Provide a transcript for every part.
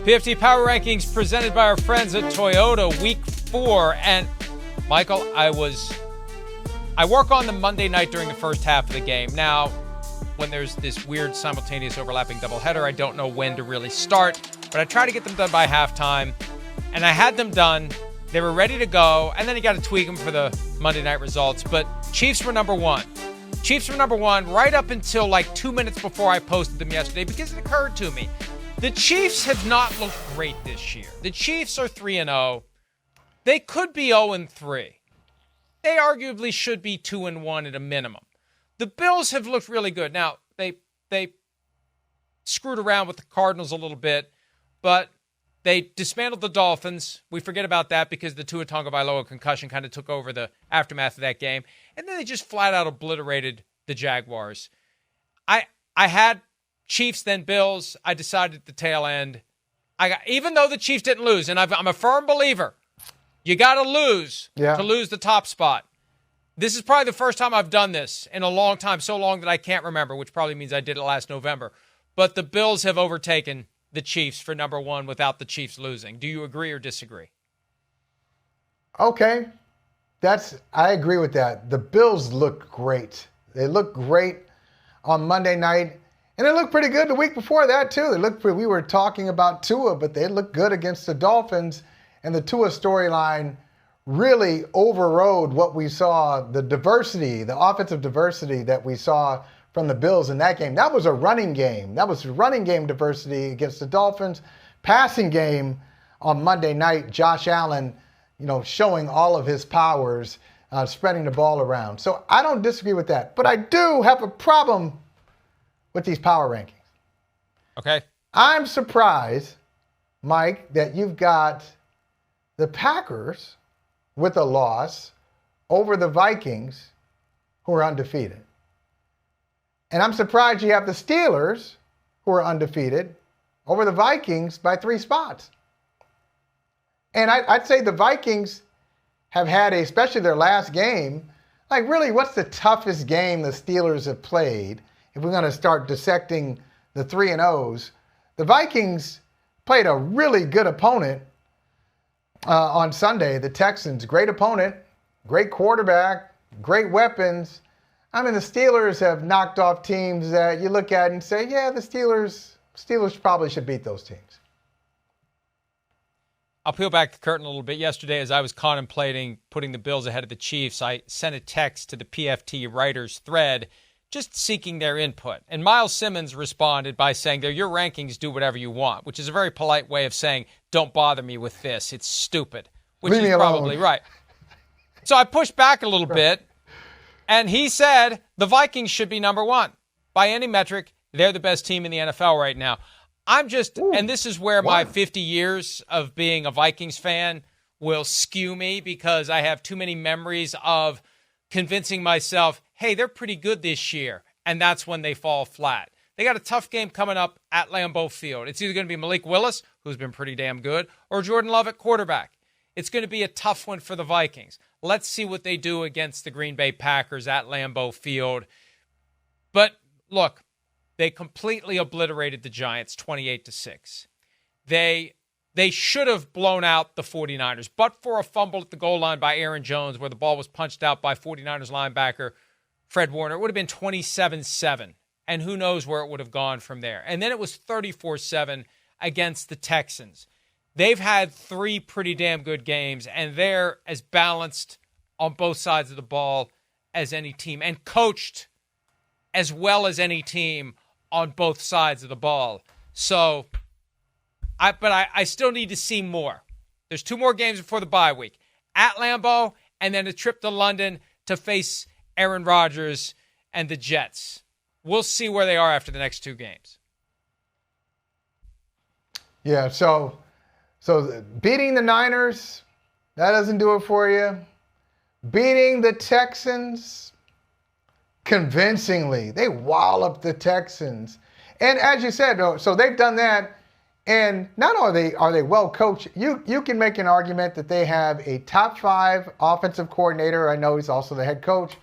PFT Power Rankings presented by our friends at Toyota, Week 4. And, Michael, I work on the Monday night during the first half of the game. Now, when there's this weird simultaneous overlapping doubleheader, I don't know when to really start. But I try to get them done by halftime. And I had them done. They were ready to go. And then you got to tweak them for the Monday night results. But Chiefs were number one. Chiefs were number one right up until like 2 minutes before I posted them yesterday because it occurred to me. The Chiefs have not looked great this year. The Chiefs are 3-0. They could be 0-3. They arguably should be 2-1 at a minimum. The Bills have looked really good. Now, they screwed around with the Cardinals a little bit, but they dismantled the Dolphins. We forget about that because the Tua Tagovailoa concussion kind of took over the aftermath of that game. And then they just flat out obliterated the Jaguars. I had Chiefs, then Bills. I decided at the tail end. Even though the Chiefs didn't lose, and I'm a firm believer, you got to lose to lose the top spot. This is probably the first time I've done this in a long time, so long that I can't remember, which probably means I did it last November. But the Bills have overtaken the Chiefs for number one without the Chiefs losing. Do you agree or disagree? Okay. I agree with that. The Bills look great. They look great on Monday night. And they looked pretty good the week before that, too. We were talking about Tua, but they looked good against the Dolphins. And the Tua storyline really overrode what we saw, the diversity, the offensive diversity that we saw from the Bills in that game. That was a running game. That was running game diversity against the Dolphins. Passing game on Monday night, Josh Allen, showing all of his powers, spreading the ball around. So I don't disagree with that. But I do have a problem with these power rankings. Okay. I'm surprised, Mike, that you've got the Packers with a loss over the Vikings, who are undefeated. And I'm surprised you have the Steelers, who are undefeated, over the Vikings by 3 spots. And I'd say the Vikings have had, especially their last game, like really what's the toughest game the Steelers have played? If we're going to start dissecting the 3-0s, the Vikings played a really good opponent on Sunday, the Texans. Great opponent, great quarterback, great weapons. I mean, the Steelers have knocked off teams that you look at and say, yeah, the Steelers probably should beat those teams. I'll peel back the curtain a little bit. Yesterday, as I was contemplating putting the Bills ahead of the Chiefs, I sent a text to the PFT writers thread just seeking their input. And Miles Simmons responded by saying, they're your rankings, do whatever you want, which is a very polite way of saying, don't bother me with this. It's stupid, which is probably right. So I pushed back a little bit, and he said the Vikings should be number one. By any metric, they're the best team in the NFL right now. And this is where my 50 years of being a Vikings fan will skew me because I have too many memories of convincing myself, hey, they're pretty good this year. And that's when they fall flat. They got a tough game coming up at Lambeau Field. It's either going to be Malik Willis, who's been pretty damn good, or Jordan Love at quarterback. It's going to be a tough one for the Vikings. Let's see what they do against the Green Bay Packers at Lambeau Field. But look, they completely obliterated the Giants 28-6. They should have blown out the 49ers, but for a fumble at the goal line by Aaron Jones where the ball was punched out by 49ers linebacker Fred Warner, it would have been 27-7, and who knows where it would have gone from there. And then it was 34-7 against the Texans. They've had 3 pretty damn good games, and they're as balanced on both sides of the ball as any team, and coached as well as any team on both sides of the ball. So I still need to see more. There's 2 more games before the bye week. At Lambeau, and then a trip to London to face Aaron Rodgers and the Jets. We'll see where they are after the next 2 games. Yeah, so beating the Niners, that doesn't do it for you. Beating the Texans convincingly. They walloped the Texans. And as you said, so they've done that. And not only are they well coached, you can make an argument that they have a top 5 offensive coordinator. I know he's also the head coach,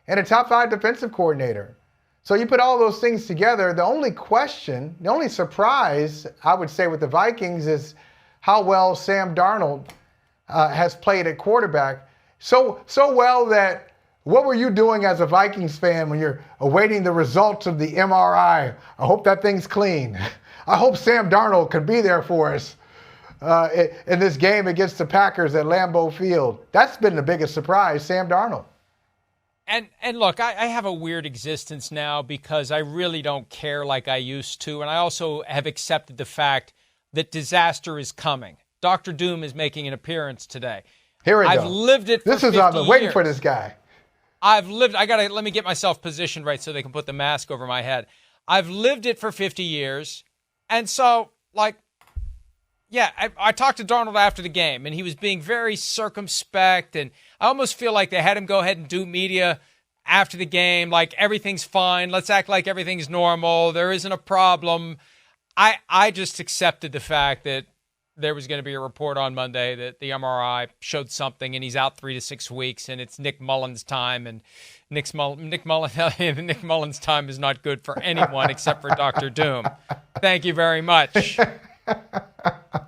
and a top 5 defensive coordinator. So you put all those things together. The only question, the only surprise, I would say, with the Vikings is how well Sam Darnold has played at quarterback. So well that what were you doing as a Vikings fan when you're awaiting the results of the MRI? I hope that thing's clean. I hope Sam Darnold could be there for us in this game against the Packers at Lambeau Field. That's been the biggest surprise, Sam Darnold. And look, I have a weird existence now because I really don't care like I used to. And I also have accepted the fact that disaster is coming. Dr. Doom is making an appearance today. Here we go. I've lived it for 50 years. I've been waiting for this guy. Let me get myself positioned right so they can put the mask over my head. I've lived it for 50 years. And so, I talked to Darnold after the game, and he was being very circumspect, and I almost feel like they had him go ahead and do media after the game, like everything's fine, let's act like everything's normal, there isn't a problem. I just accepted the fact that there was going to be a report on Monday that the MRI showed something, and he's out 3 to 6 weeks, and it's Nick Mullins' time, and Nick Mullins' time is not good for anyone except for Dr. Doom. Thank you very much.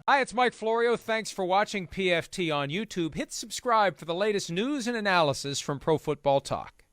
Hi, it's Mike Florio. Thanks for watching PFT on YouTube. Hit subscribe for the latest news and analysis from Pro Football Talk.